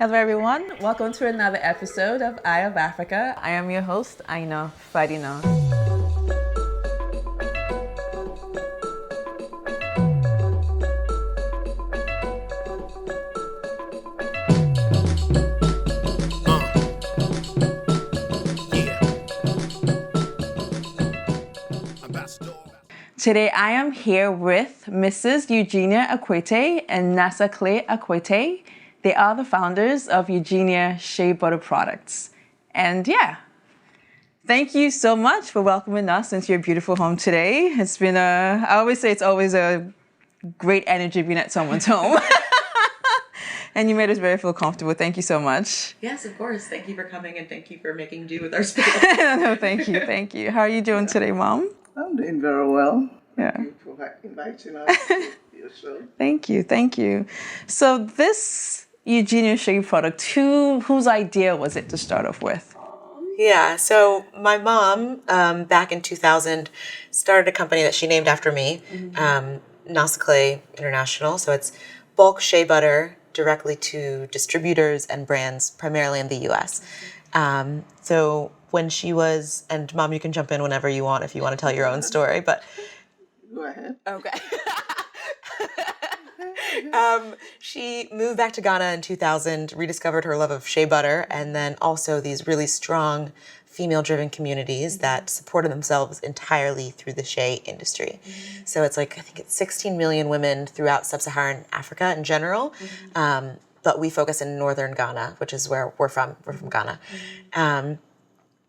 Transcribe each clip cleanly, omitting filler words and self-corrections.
Hello everyone, welcome to another episode of Eye of Africa. I am your host, Aina Fadina. Today I am here with Mrs. Eugenia Akuete and Naa-Sakle Akuete. They are the founders of Eugenia Shea Butter Products. And thank you so much for welcoming us into your beautiful home today. It's been I always say it's always a great energy being at someone's home. And you made us very feel comfortable. Thank you so much. Yes, of course. Thank you for coming and thank you for making do with our space. No, thank you. How are you doing today, Mom? I'm doing very well. Yeah. Thank you for inviting us to your show. Thank you. So this Eugenia Shea product, whose idea was it to start off with? Yeah, so my mom, back in 2000, started a company that she named after me, Naa-Sakle International. So it's bulk shea butter directly to distributors and brands, primarily in the U.S. So when she was, and Mom, you can jump in whenever you want if you want to tell your own story, but... Go ahead. Okay. She moved back to Ghana in 2000, rediscovered her love of shea butter, and then also these really strong female-driven communities that supported themselves entirely through the shea industry. So it's like, I think it's 16 million women throughout sub-Saharan Africa in general, but we focus in northern Ghana, which is where we're from. We're from Ghana.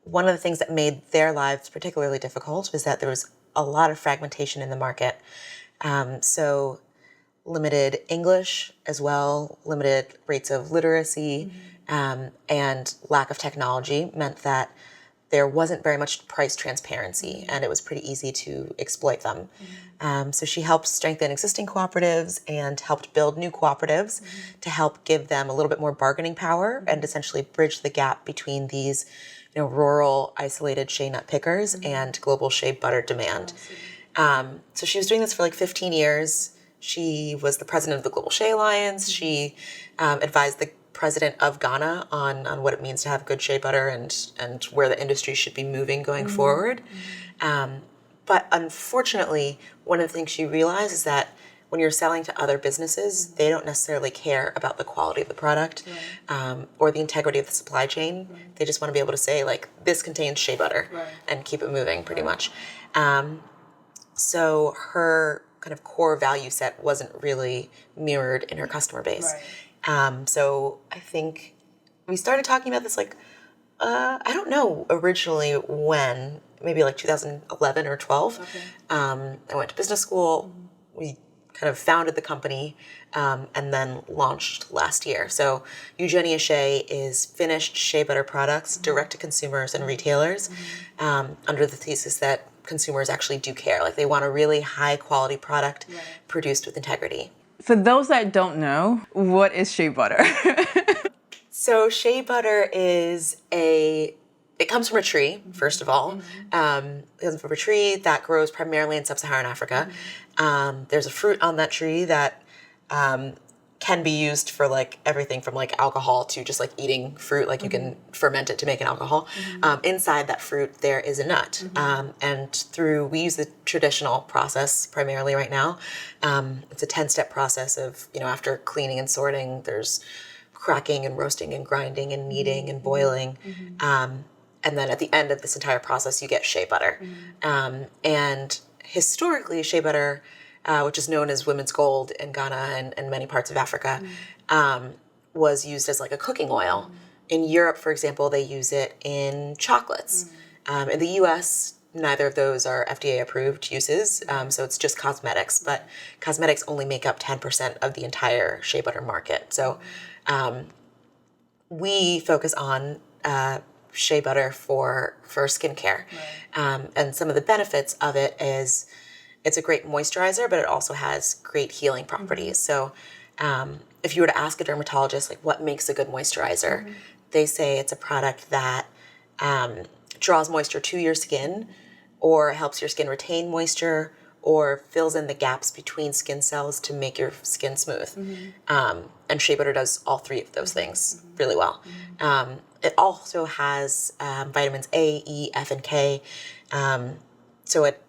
One of the things that made their lives particularly difficult was that there was a lot of fragmentation in the market. So limited English as well, limited rates of literacy, and lack of technology meant that there wasn't very much price transparency, and it was pretty easy to exploit them. So she helped strengthen existing cooperatives and helped build new cooperatives to help give them a little bit more bargaining power and essentially bridge the gap between these rural, isolated shea nut pickers and global shea butter demand. So she was doing this for like 15 years. She was the president of the Global Shea Alliance. She advised the president of Ghana on what it means to have good shea butter and where the industry should be moving going forward. But unfortunately, one of the things she realized is that when you're selling to other businesses, they don't necessarily care about the quality of the product or the integrity of the supply chain. They just want to be able to say, like, this contains shea butter and keep it moving pretty much. So her kind of core value set wasn't really mirrored in her customer base. So I think we started talking about this I don't know originally when, maybe like 2011 or 12. I went to business school. We kind of founded the company and then launched last year. So Eugenia Shea is finished shea butter products direct to consumers and retailers under the thesis that consumers actually do care. Like, they want a really high quality product produced with integrity. For those that don't know, what is shea butter? So shea butter it comes from a tree, first of all. It comes from a tree that grows primarily in sub-Saharan Africa. There's a fruit on that tree that can be used for like everything from like alcohol to just like eating fruit. Like you can ferment it to make an alcohol. Inside that fruit, there is a nut. And we use the traditional process primarily right now. It's a 10-step process of, after cleaning and sorting, there's cracking and roasting and grinding and kneading and boiling. And then at the end of this entire process, you get shea butter. And historically, shea butter, which is known as women's gold in Ghana and many parts of Africa, was used as like a cooking oil. In Europe, for example, they use it in chocolates. In the US, neither of those are FDA-approved uses, so it's just cosmetics. But cosmetics only make up 10% of the entire shea butter market. So we focus on shea butter for skincare. And some of the benefits of it is it's a great moisturizer, but it also has great healing properties. So if you were to ask a dermatologist, like, what makes a good moisturizer, they say it's a product that draws moisture to your skin or helps your skin retain moisture or fills in the gaps between skin cells to make your skin smooth. and shea butter does all three of those things really well. It also has vitamins A, E, F, and K. So it,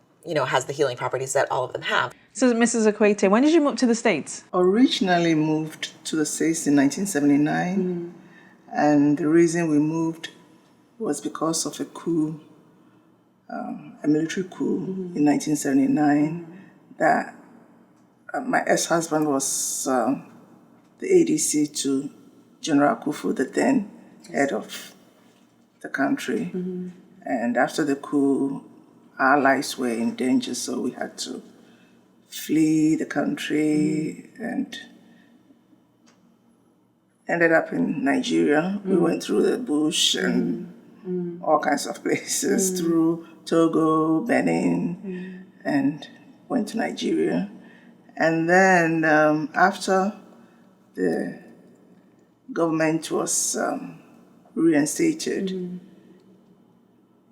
has the healing properties that all of them have. So, Mrs. Akuete, when did you move to the States? Originally moved to the States in 1979, and the reason we moved was because of a coup, a military coup in 1979, that my ex-husband was the ADC to General Kufu, the then head of the country. And after the coup, our lives were in danger, so we had to flee the country and ended up in Nigeria. We went through the bush and all kinds of places, through Togo, Benin, and went to Nigeria. And then after the government was reinstated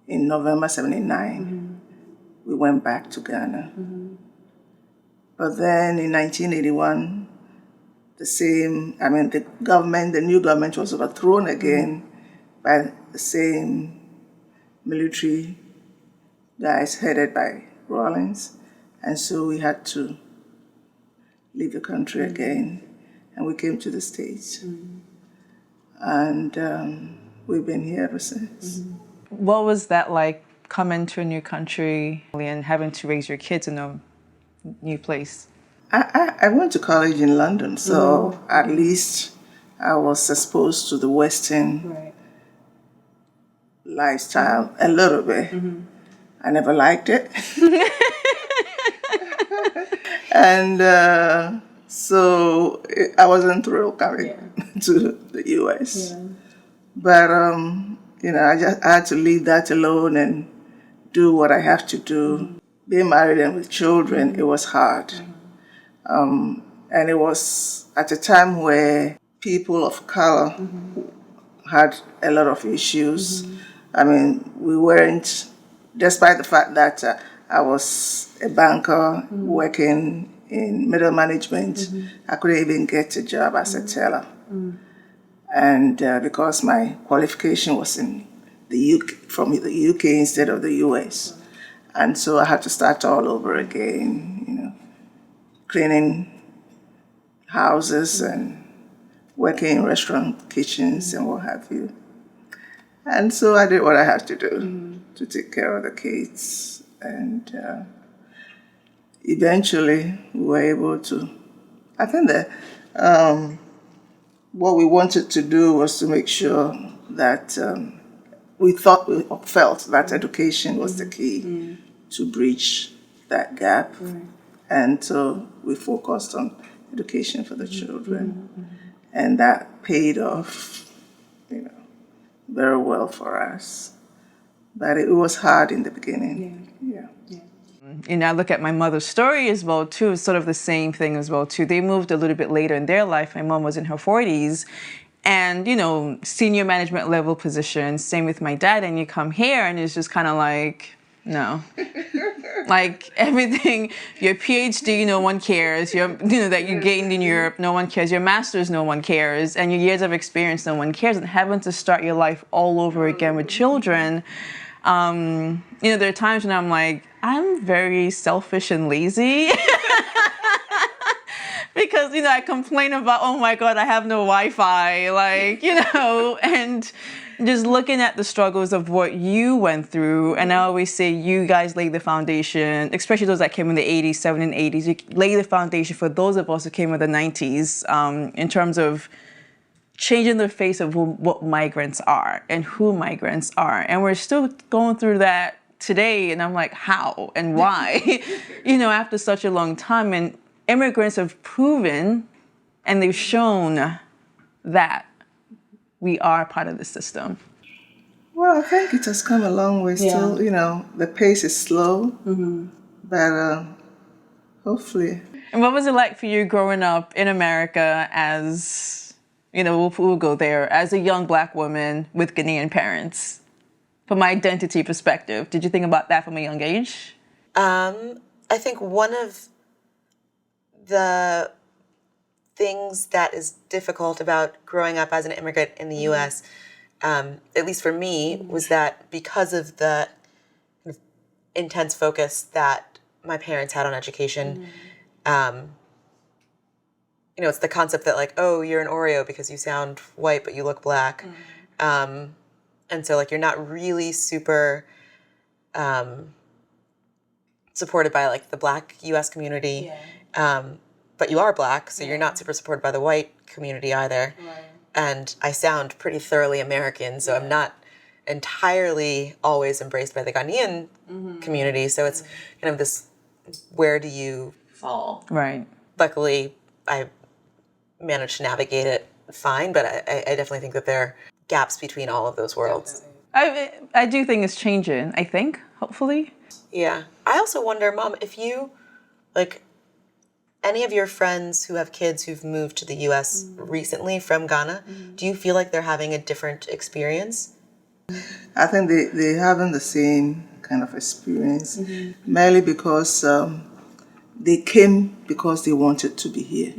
in November 79, we went back to Ghana. But then in 1981, the new government was overthrown again by the same military guys headed by Rawlings. And so we had to leave the country again, and we came to the States. And we've been here ever since. What was that like, coming to a new country and having to raise your kids in a new place? I went to college in London, so at least I was exposed to the Western lifestyle a little bit. I never liked it. And so I wasn't thrilled coming to the U.S. But, I had to leave that alone and do what I have to do. Being married and with children, it was hard. And it was at a time where people of color had a lot of issues. I mean, we weren't, despite the fact that I was a banker working in middle management, I couldn't even get a job as a teller. And because my qualification was in the UK, from the UK instead of the US. And so I had to start all over again, cleaning houses and working in restaurant kitchens and what have you. And so I did what I had to do to take care of the kids. And eventually we were able to, I think that what we wanted to do was to make sure that we felt that education was the key to bridge that gap. And so we focused on education for the children. And that paid off, very well for us. But it was hard in the beginning. I look at my mother's story as well, too. It's sort of the same thing as well, too. They moved a little bit later in their life. My mom was in her 40s. And, senior management level position. Same with my dad. And you come here and it's just kind of like, no. Like everything, your PhD, no one cares. That you gained in Europe, no one cares. Your master's, no one cares. And your years of experience, no one cares. And having to start your life all over again with children, there are times when I'm like, I'm very selfish and lazy. Because, I complain about, oh my God, I have no Wi-Fi, and just looking at the struggles of what you went through. And I always say you guys laid the foundation, especially those that came in the 80s, 70s, and 80s. You laid the foundation for those of us who came in the 90s in terms of changing the face of what migrants are and who migrants are. And we're still going through that today. And I'm like, how and why? After such a long time. And immigrants have proven and they've shown that we are part of the system. Well, I think it has come a long way. Still, the pace is slow, but hopefully. And what was it like for you growing up in America as, we'll go there, as a young Black woman with Ghanaian parents? From my identity perspective, did you think about that from a young age? I think one of the things that is difficult about growing up as an immigrant in the U.S., at least for me, was that because of the intense focus that my parents had on education, it's the concept that like, oh, you're an Oreo because you sound white but you look black. And so like you're not really super supported by like the Black U.S. community, but you are Black, so you're not super supported by the white community either. Right. And I sound pretty thoroughly American, so I'm not entirely always embraced by the Ghanaian community. So it's kind of this, where do you fall? Right. Luckily, I managed to navigate it fine, but I definitely think that there are gaps between all of those worlds. I do think it's changing, I think, hopefully. Yeah. I also wonder, Mom, if you, like, any of your friends who have kids who've moved to the U.S. recently from Ghana, do you feel like they're having a different experience? I think they're having the same kind of experience, merely because they came because they wanted to be here.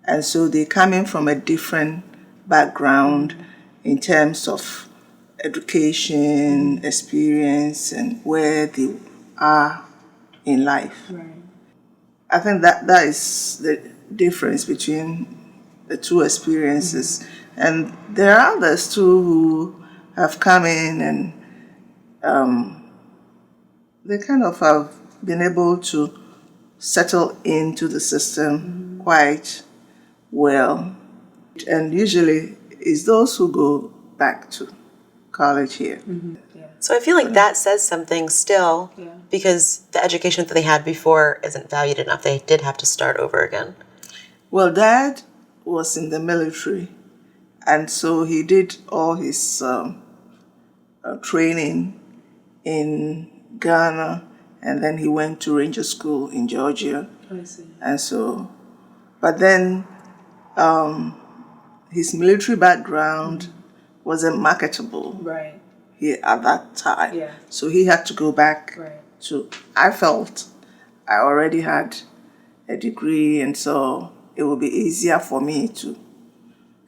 And so they're coming from a different background in terms of education, experience, and where they are in life. Right. I think that is the difference between the two experiences. And there are others too who have come in and they kind of have been able to settle into the system quite well. And usually it's those who go back to college here. So I feel like that says something still, because the education that they had before isn't valued enough. They did have to start over again. Well, Dad was in the military, and so he did all his training in Ghana, and then he went to Ranger School in Georgia. I see. And so, but then his military background wasn't marketable. Right. Here at that time. Yeah. So he had to go back to, I felt I already had a degree, and so it would be easier for me to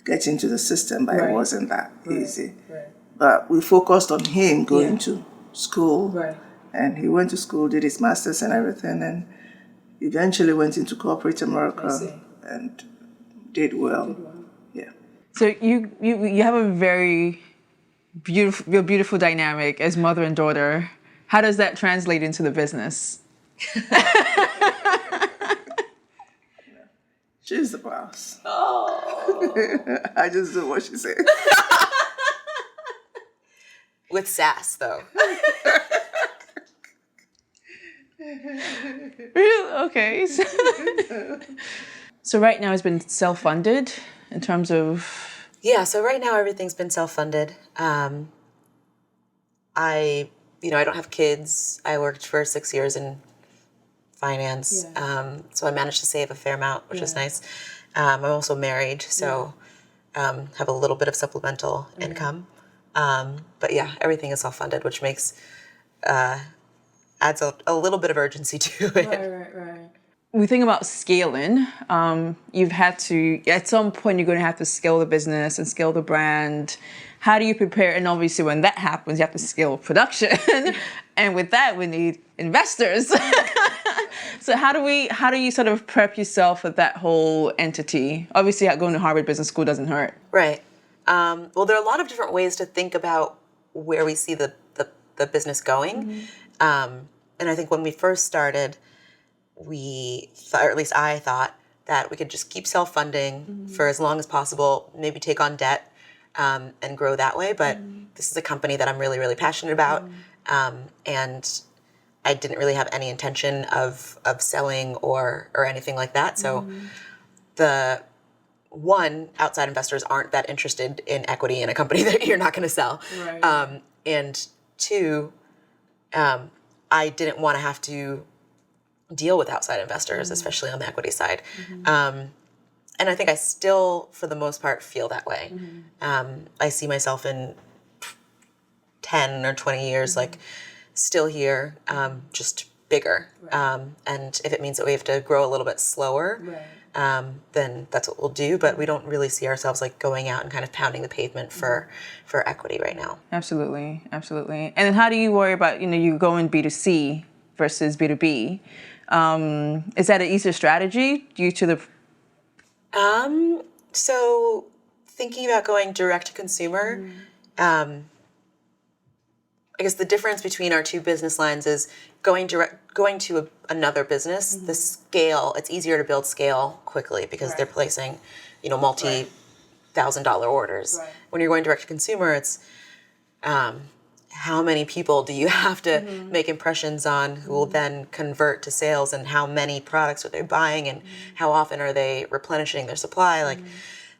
get into the system, but it wasn't that easy. Right. But we focused on him going to school. Right. And he went to school, did his master's and everything, and eventually went into corporate America and did well. Yeah. So you have a very beautiful dynamic as mother and daughter. How does that translate into the business? She's the boss. Oh. I just do what she says. With sass, though. Okay. So right now it's been self-funded in terms of... Yeah, so right now everything's been self-funded. I don't have kids. I worked for 6 years in finance, so I managed to save a fair amount, which is nice. I'm also married, so have a little bit of supplemental income. But yeah, everything is self-funded, which makes adds a little bit of urgency to it. Right. We think about scaling. You've had to, at some point, you're going to have to scale the business and scale the brand. How do you prepare? And obviously, when that happens, you have to scale production. And with that, we need investors. So how do you sort of prep yourself for that whole entity? Obviously, going to Harvard Business School doesn't hurt. Right. Well, there are a lot of different ways to think about where we see the business going. And I think when we first started, we thought, or at least I thought, that we could just keep self-funding for as long as possible, maybe take on debt and grow that way. But this is a company that I'm really, really passionate about. And I didn't really have any intention of selling or anything like that. So outside investors aren't that interested in equity in a company that you're not going to sell. Right. And two, I didn't want to have to deal with outside investors, especially on the equity side. And I think I still, for the most part, feel that way. I see myself in 10 or 20 years, like still here, just bigger. Right. And if it means that we have to grow a little bit slower, then that's what we'll do. But we don't really see ourselves like going out and kind of pounding the pavement for equity right now. Absolutely. And then how do you worry about, you go in B2C versus B2B? Is that an easier strategy due to the... So thinking about going direct to consumer, I guess the difference between our two business lines is going to another business, the scale, it's easier to build scale quickly because they're placing, multi-$1,000 orders. Right. When you're going direct to consumer, it's how many people do you have to make impressions on who will then convert to sales, and how many products are they buying, and how often are they replenishing their supply? Like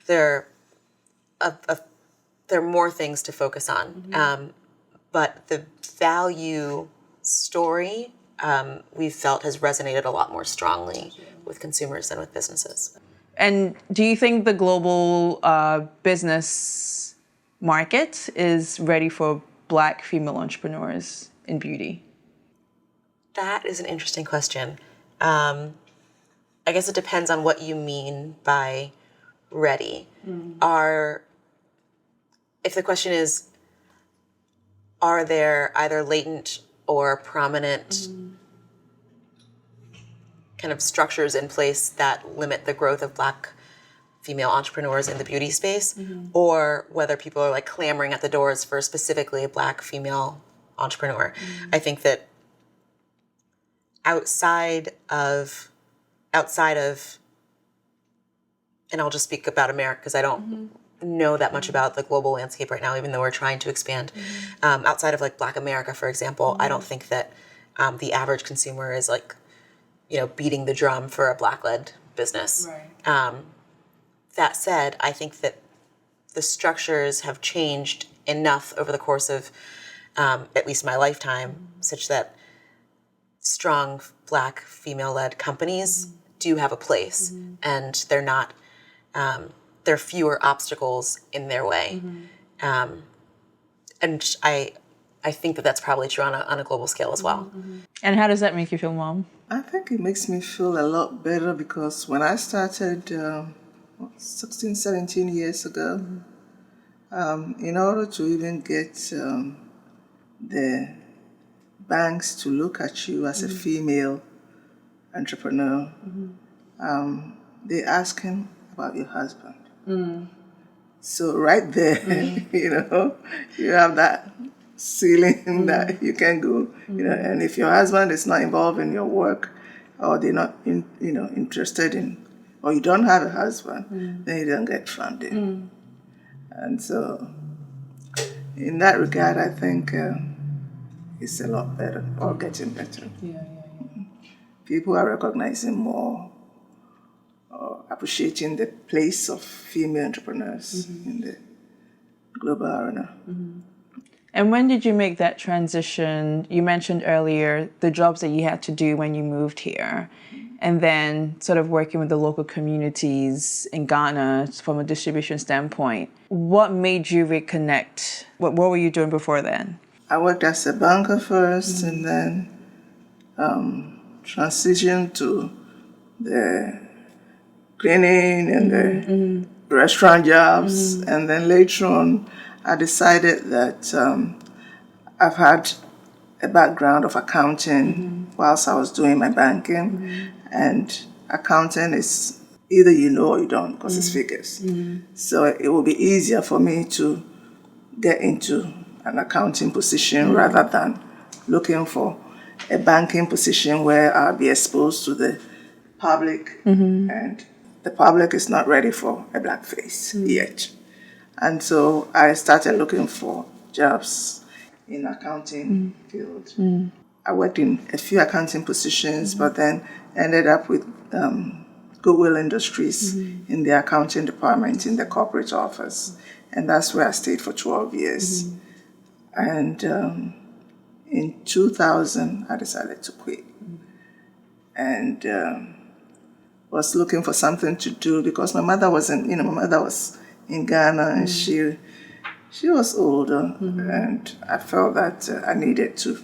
there are more things to focus on. But the value story we've felt has resonated a lot more strongly with consumers than with businesses. And do you think the global business market is ready for Black female entrepreneurs in beauty? That is an interesting question. I guess it depends on what you mean by ready. If the question is, are there either latent or prominent kind of structures in place that limit the growth of Black female entrepreneurs in the beauty space, or whether people are like clamoring at the doors for specifically a Black female entrepreneur. I think that outside of, and I'll just speak about America because I don't know that much about the global landscape right now, even though we're trying to expand. Outside of like Black America, for example, I don't think that the average consumer is like, beating the drum for a Black-led business. Right. That said, I think that the structures have changed enough over the course of at least my lifetime, such that strong Black female-led companies do have a place, and they're not, there are fewer obstacles in their way. And I think that that's probably true on a global scale as well. And how does that make you feel, Mom? I think it makes me feel a lot better because when I started 16, 17 years ago, in order to even get the banks to look at you as a female entrepreneur, they ask him about your husband. So right there, you have that ceiling that you can go, and if your husband is not involved in your work, or they're not, interested in, or you don't have a husband, then you don't get funding. And so, in that regard, I think it's a lot better, or getting better. People are recognizing more, or appreciating the place of female entrepreneurs in the global arena. And when did you make that transition? You mentioned earlier the jobs that you had to do when you moved here, and then sort of working with the local communities in Ghana from a distribution standpoint. What made you reconnect? What were you doing before then? I worked as a banker first, and then transitioned to the cleaning and the restaurant jobs, and then later on I decided that I've had a background of accounting whilst I was doing my banking, and accounting is either you know or you don't because it's figures. So it will be easier for me to get into an accounting position rather than looking for a banking position where I'll be exposed to the public, and the public is not ready for a Black face yet. And so I started looking for jobs in accounting field. I worked in a few accounting positions, but then ended up with Goodwill Industries in the accounting department in the corporate office. And that's where I stayed for 12 years. And in 2000, I decided to quit. And was looking for something to do because my mother wasn't, my mother was in Ghana, and she was older, and I felt that I needed to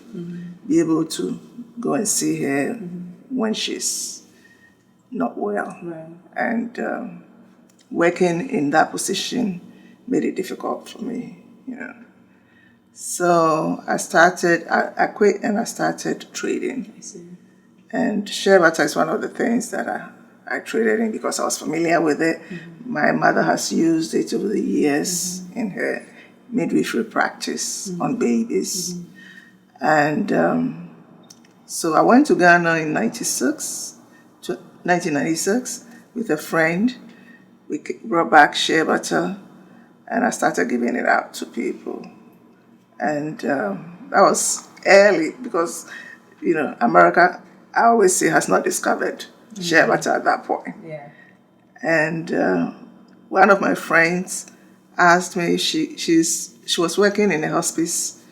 be able to go and see her when she's not well. Right. And working in that position made it difficult for me, you know. So I quit and I started trading. I see. And shea butter is one of the things that I traded in because I was familiar with it. Mm-hmm. My mother has used it over the years in her midwifery practice on babies. And so I went to Ghana in 1996 with a friend. We brought back shea butter and I started giving it out to people. And that was early because, you know, America, I always say, has not discovered shea butter at that point. Yeah. And one of my friends asked me, she was working in a hospice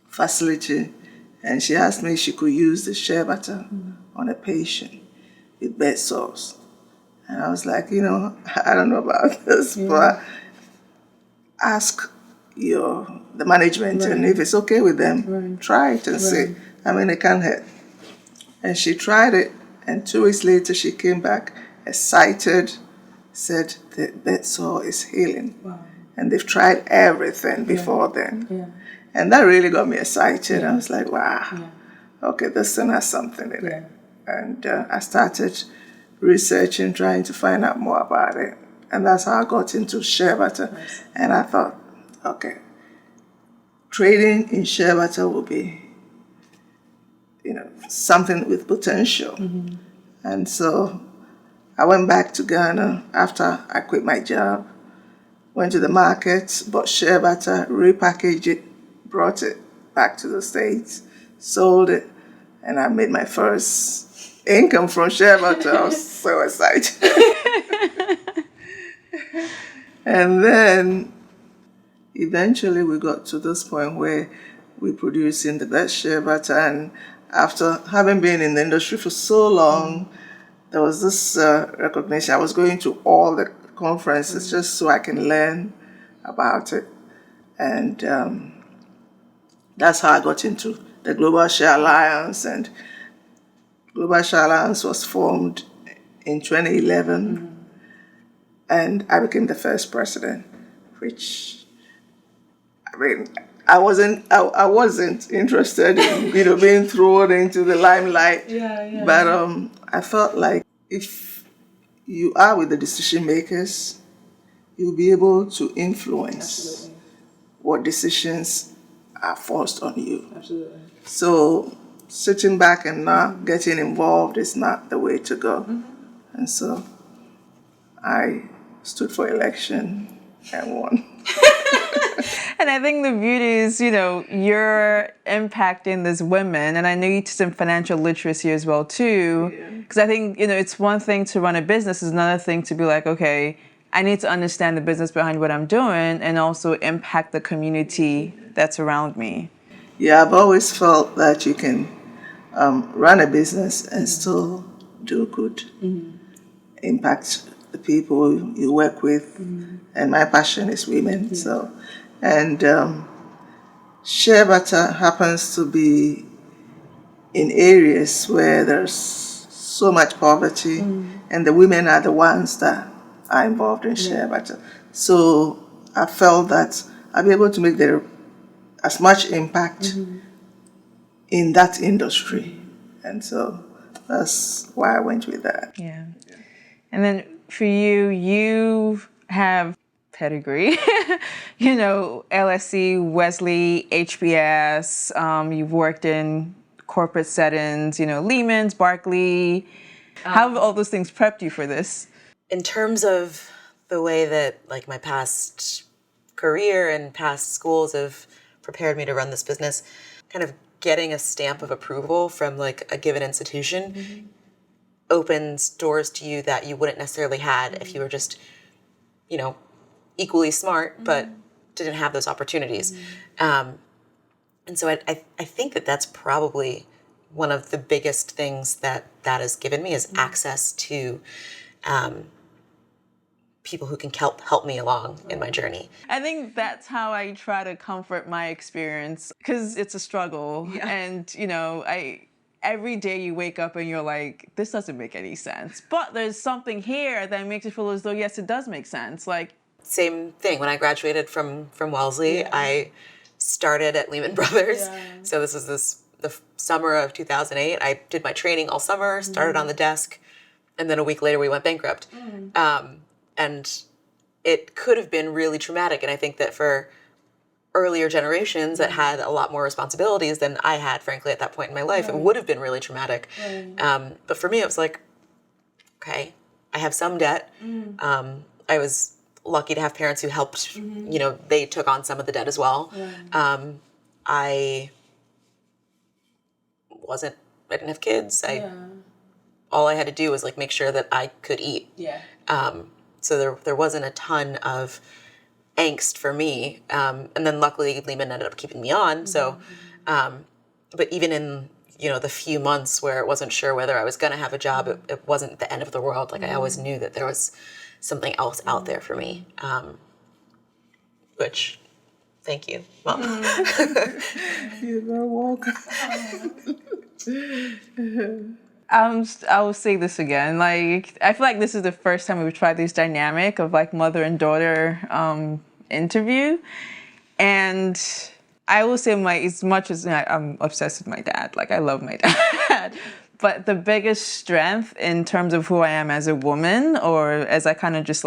facility, and she asked me if she could use the shea butter on a patient with bed sores. And I was like, you know, I don't know about this, but ask the management, and if it's okay with them, try it and see. I mean, it can't hurt. And she tried it, and 2 weeks later she came back excited, said the bed sore is healing. Wow. And they've tried everything before then. Yeah. And that really got me excited. I was like, wow, okay, this thing has something in it. And I started researching, trying to find out more about it. And that's how I got into shea butter. Nice. And I thought, okay, trading in shea butter will be, you know, something with potential. And so I went back to Ghana after I quit my job, went to the market, bought shea butter, repackaged it, brought it back to the States, sold it, and I made my first income from shea butter. I was so excited. And then eventually we got to this point where we're producing the best shea butter, and after having been in the industry for so long, there was this recognition. I was going to all the conferences just so I can learn about it. And that's how I got into the Global Shea Alliance. And Global Shea Alliance was formed in 2011. And I became the first president, which, I mean, I wasn't interested in, you know, being thrown into the limelight. But I felt like if you are with the decision makers, you'll be able to influence what decisions are forced on you. Absolutely. So sitting back and not getting involved is not the way to go. And so I stood for election and won. And I think the beauty is, you know, you're impacting these women, and I know you teach some financial literacy as well too, because I think, you know, it's one thing to run a business, it's another thing to be like, okay, I need to understand the business behind what I'm doing and also impact the community that's around me. Yeah, I've always felt that you can run a business and still do good, impact the people you work with, and my passion is women. So, and shea butter happens to be in areas where there's so much poverty, and the women are the ones that are involved in shea butter. So I felt that I'll be able to make as much impact in that industry, and so that's why I went with that. Yeah. And then for you, you have pedigree, you know, LSE, Wesley, HBS, you've worked in corporate settings, you know, Lehman's, Barclay. How have all those things prepped you for this? In terms of the way that like my past career and past schools have prepared me to run this business, kind of getting a stamp of approval from like a given institution opens doors to you that you wouldn't necessarily had if you were just, you know, equally smart, but didn't have those opportunities. And so I think that that's probably one of the biggest things that has given me is access to people who can help me along in my journey. I think that's how I try to comfort my experience, because it's a struggle. And, you know, every day you wake up and you're like, this doesn't make any sense. But there's something here that makes you feel as though, yes, it does make sense. Like, same thing. When I graduated from Wellesley, I started at Lehman Brothers. So this was the summer of 2008. I did my training all summer, started on the desk, and then a week later we went bankrupt. And it could have been really traumatic. And I think that for earlier generations that had a lot more responsibilities than I had, frankly, at that point in my life, it would have been really traumatic. But for me, it was like, okay, I have some debt. I was lucky to have parents who helped, you know, they took on some of the debt as well. I didn't have kids. All I had to do was like make sure that I could eat. So there wasn't a ton of angst for me. And then luckily Lehman ended up keeping me on. So, but even in, you know, the few months where it wasn't sure whether I was going to have a job, it wasn't the end of the world. Like I always knew that there was something else out there for me. Which, thank you, Mom. You're very welcome. I will say this again. Like, I feel like this is the first time we've tried this dynamic of like mother and daughter interview. And I will say as much as I'm obsessed with my dad, like I love my dad, but the biggest strength in terms of who I am as a woman, or as I kind of just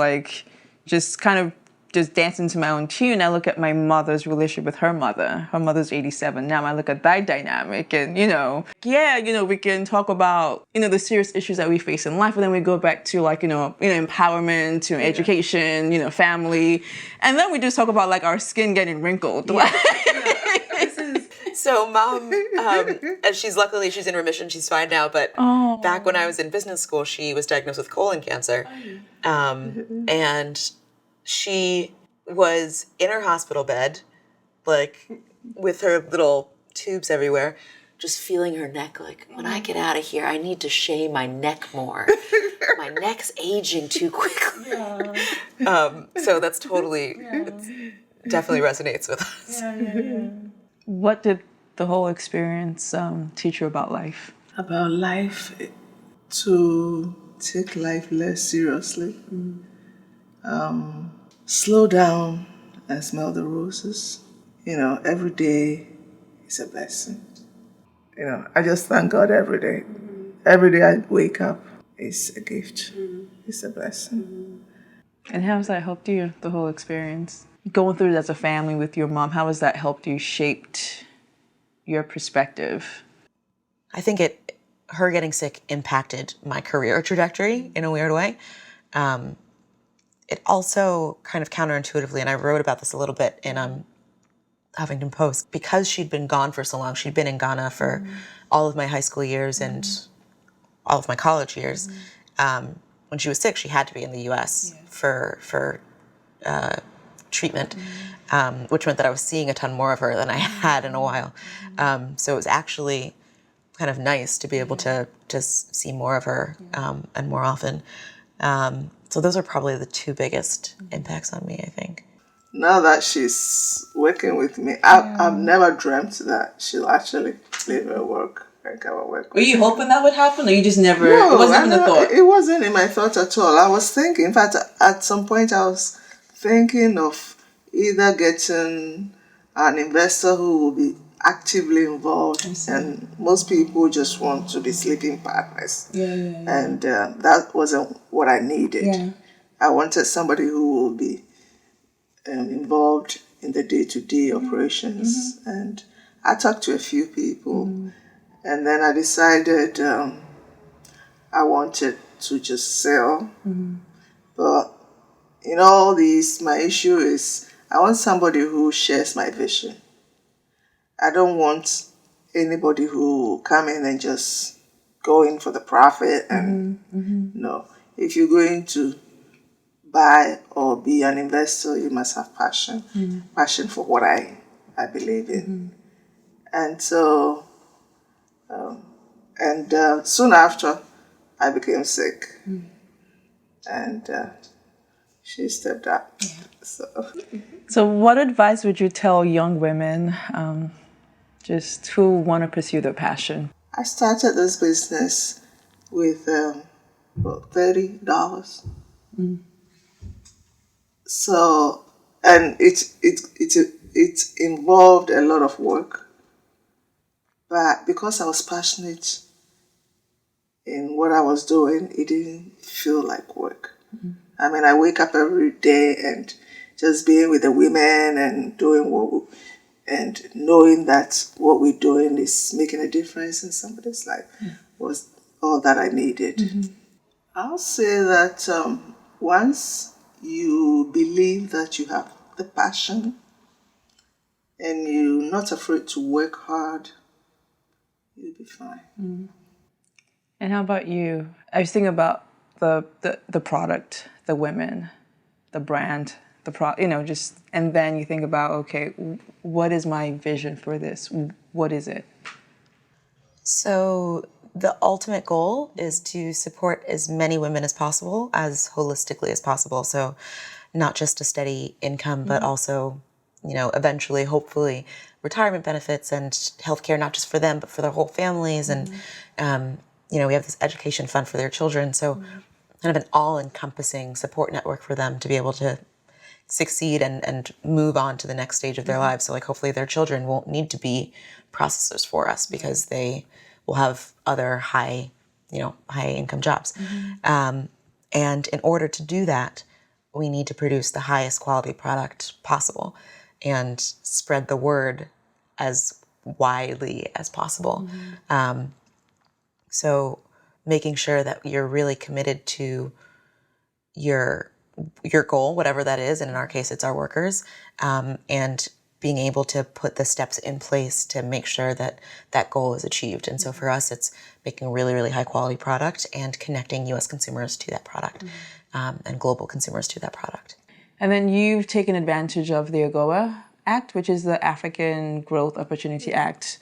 dancing to my own tune, I look at my mother's relationship with her mother. Her mother's 87 now. I look at that dynamic and, we can talk about, the serious issues that we face in life, but then we go back to like, empowerment, education, family. And then we just talk about like our skin getting wrinkled. So Mom, and she's in remission, she's fine now, but back when I was in business school, she was diagnosed with colon cancer. And she was in her hospital bed, like with her little tubes everywhere, just feeling her neck like, when I get out of here, I need to shave my neck more. My neck's aging too quickly. So that's it definitely resonates with us. What did the whole experience teach you about life? About life, to take life less seriously. Slow down and smell the roses. Every day is a blessing. I just thank God every day. Every day I wake up is a gift. It's a blessing. And how has that helped you, the whole experience? Going through it as a family with your mom, how has that helped you, shaped your perspective? I think her getting sick impacted my career trajectory in a weird way. It also kind of counterintuitively, and I wrote about this a little bit in Huffington Post, because she'd been gone for so long. She'd been in Ghana for all of my high school years and all of my college years. When she was sick, she had to be in the U.S. for treatment, which meant that I was seeing a ton more of her than I had in a while. So it was actually kind of nice to be able to just see more of her and more often. So those are probably the two biggest impacts on me, I think. Now that she's working with me, I've never dreamt that she'll actually leave her work and come and work with me. Were you hoping that would happen, or you just never, No, it wasn't even a thought? It wasn't in my thoughts at all. I was thinking, in fact, at some point I was thinking of either getting an investor who will be actively involved, and most people just want to be sleeping partners. And that wasn't what I needed. I wanted somebody who will be involved in the day-to-day operations. And I talked to a few people, and then I decided I wanted to just sell. But in all these, my issue is I want somebody who shares my vision. I don't want anybody who come in and just go in for the profit. And no, if you're going to buy or be an investor, you must have passion for what I believe in. And so, soon after, I became sick, and she stepped up. So what advice would you tell young women just who want to pursue their passion? I started this business with $30. So, and it involved a lot of work, but because I was passionate in what I was doing, it didn't feel like work. I mean, I wake up every day and just being with the women and doing and knowing that what we're doing is making a difference in somebody's life was all that I needed. I'll say that once you believe that you have the passion and you're not afraid to work hard, you'll be fine. And how about you? I was thinking about the product, the women, the brand, just, and then you think about, okay, what is my vision for this? What is it? So the ultimate goal is to support as many women as possible, as holistically as possible. So not just a steady income, but also, eventually, hopefully, retirement benefits and healthcare, not just for them, but for their whole families. And, we have this education fund for their children. So kind of an all-encompassing support network for them to be able to succeed and move on to the next stage of their lives. So hopefully their children won't need to be processors for us because they will have other high income jobs. And in order to do that, we need to produce the highest quality product possible and spread the word as widely as possible. So making sure that you're really committed to your goal, whatever that is, and in our case, it's our workers, and being able to put the steps in place to make sure that that goal is achieved. And so for us, it's making really, really high quality product and connecting U.S. consumers to that product, and global consumers to that product. And then you've taken advantage of the AGOA Act, which is the African Growth Opportunity Act.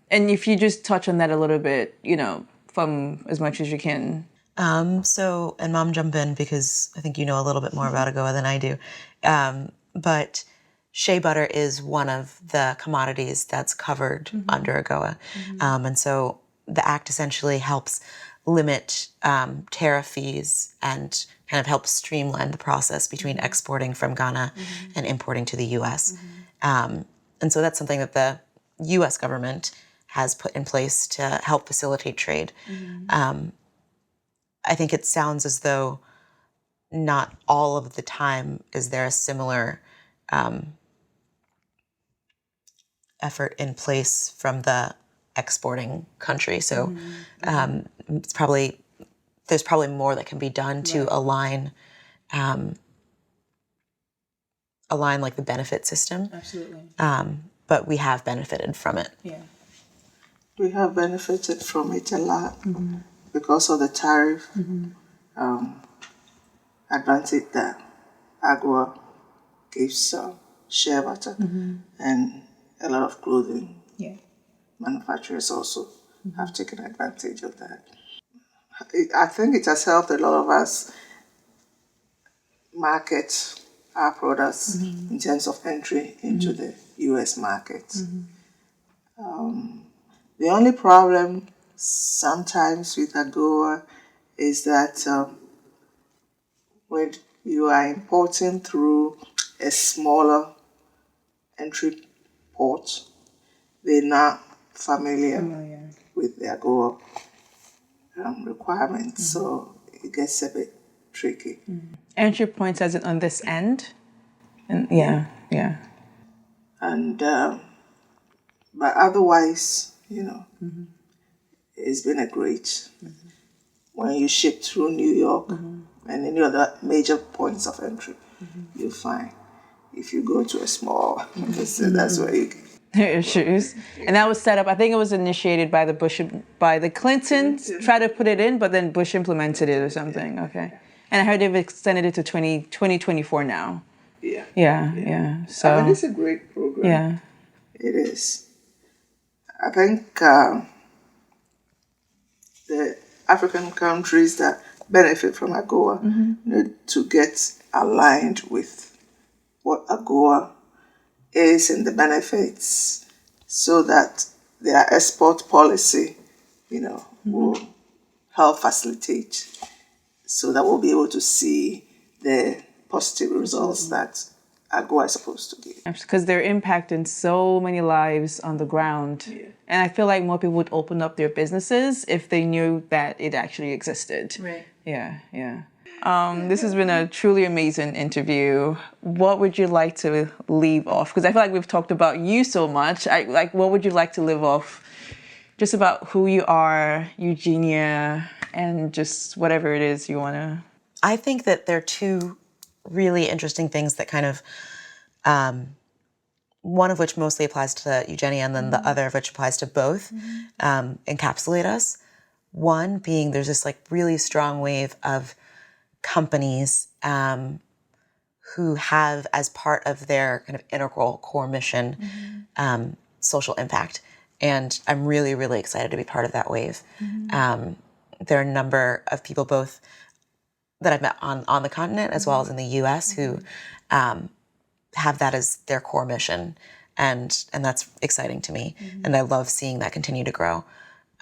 And if you just touch on that a little bit, from as much as you can. And Mom, jump in because I think you know a little bit more about AGOA than I do. But shea butter is one of the commodities that's covered under AGOA. And so the act essentially helps limit tariff fees and kind of helps streamline the process between exporting from Ghana and importing to the U.S. And so that's something that the U.S. government has put in place to help facilitate trade. I think it sounds as though not all of the time is there a similar effort in place from the exporting country. So there's probably more that can be done to align like the benefit system. Absolutely. But we have benefited from it. Yeah. We have benefited from it a lot because of the tariff advantage that AGOA gives shea butter, and a lot of clothing manufacturers also have taken advantage of that. I think it has helped a lot of us market our products in terms of entry into the U.S. market. The only problem sometimes with AGOA is that when you are importing through a smaller entry port, they're not familiar with the AGOA requirements, so it gets a bit tricky. Entry points as in on this end? And And but otherwise, it's been a great when you ship through New York and any other major points of entry, you'll find. If you go to a small, that's where you issues. And that was set up, I think it was initiated by the Clintons, tried to put it in, but then Bush implemented it or something. Okay. And I heard they've extended it to 2024 now. Yeah. So I mean, it's a great program. Yeah. It is. I think the African countries that benefit from AGOA need to get aligned with what AGOA is and the benefits so that their export policy, will help facilitate so that we'll be able to see the positive results that AGOA is supposed to give. Because they're impacting so many lives on the ground. Yeah. And I feel like more people would open up their businesses if they knew that it actually existed. Right. Yeah, yeah. This has been a truly amazing interview. What would you like to leave off? Because I feel like we've talked about you so much. What would you like to leave off? Just about who you are, Eugenia, and just whatever it is you want to... I think that there are two really interesting things that kind of, one of which mostly applies to Eugenia and then the other of which applies to both, encapsulate us. One being there's this like really strong wave of companies who have as part of their kind of integral core mission social impact. And I'm really, really excited to be part of that wave. There are a number of people both that I've met on the continent as well as in the US who have that as their core mission. And that's exciting to me. And I love seeing that continue to grow.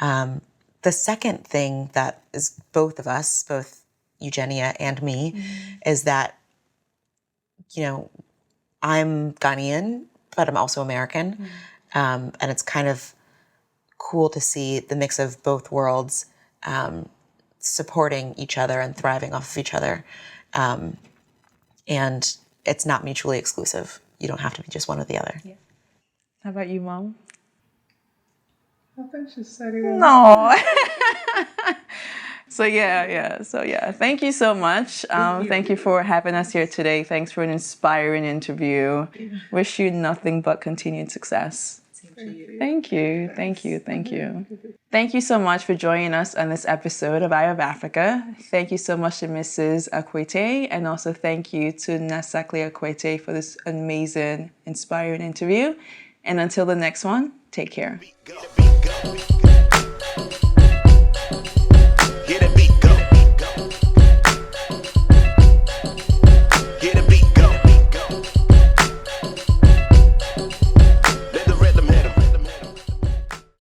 The second thing that is both of us, both Eugenia and me, is that, I'm Ghanaian, but I'm also American. And it's kind of cool to see the mix of both worlds supporting each other and thriving off of each other. And it's not mutually exclusive. You don't have to be just one or the other. Yeah. How about you, Mom? I think she said it. No. So thank you so much. Thank you for having us here today. Thanks for an inspiring interview. Wish you nothing but continued success. Thank you. Thank you so much for joining us on this episode of Eye of Africa. Thank you so much to Mrs. Akuete, and also thank you to Naa-Sakle Akuete for this amazing, inspiring interview. And until the next one, take care.